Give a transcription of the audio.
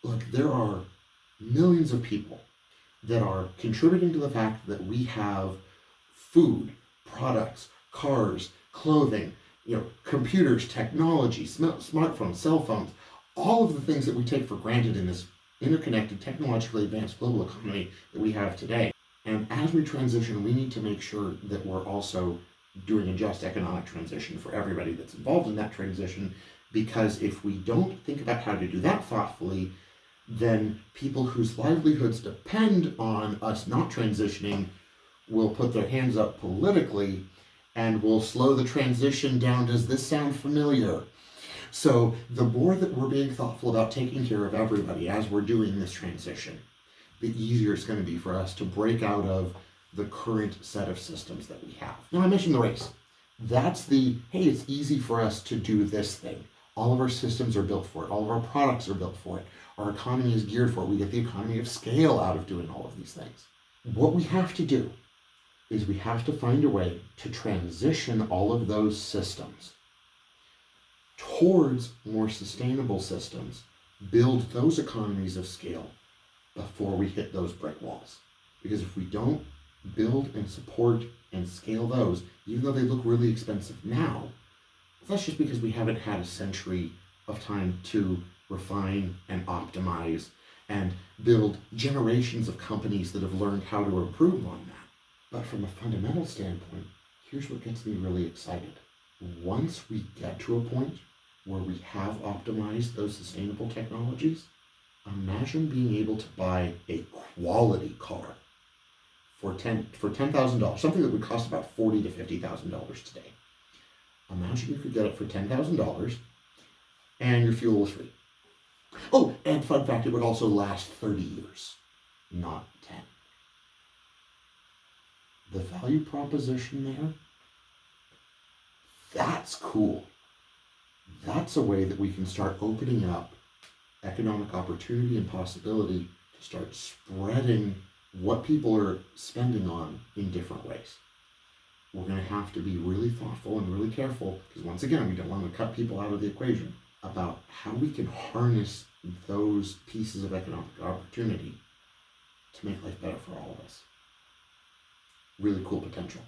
Look, there are millions of people that are contributing to the fact that we have food, products, cars, clothing, computers, technology, smartphones, cell phones, all of the things that we take for granted in this interconnected, technologically advanced global economy that we have today. And as we transition, we need to make sure that we're also doing a just economic transition for everybody that's involved in that transition, because if we don't think about how to do that thoughtfully, then people whose livelihoods depend on us not transitioning will put their hands up politically and will slow the transition down. Does this sound familiar? So the more that we're being thoughtful about taking care of everybody as we're doing this transition, the easier it's going to be for us to break out of the current set of systems that we have. Now, I mentioned the race. That's hey, it's easy for us to do this thing. All of our systems are built for it. All of our products are built for it. Our economy is geared for it. We get the economy of scale out of doing all of these things. What we have to do is we have to find a way to transition all of those systems towards more sustainable systems, build those economies of scale before we hit those brick walls. Because if we don't build and support and scale those, even though they look really expensive now, that's just because we haven't had a century of time to refine and optimize and build generations of companies that have learned how to improve on that. But from a fundamental standpoint, here's what gets me really excited. Once we get to a point where we have optimized those sustainable technologies, imagine being able to buy a quality car for $10,000, something that would cost about $40,000 to $50,000 today. Imagine you could get it for $10,000 and your fuel was free. Oh, and fun fact, it would also last 30 years, not 10. The value proposition there, that's cool. That's a way that we can start opening up economic opportunity and possibility to start spreading what people are spending on in different ways. We're going to have to be really thoughtful and really careful, because once again, we don't want to cut people out of the equation, about how we can harness those pieces of economic opportunity to make life better for all of us. Really cool potential.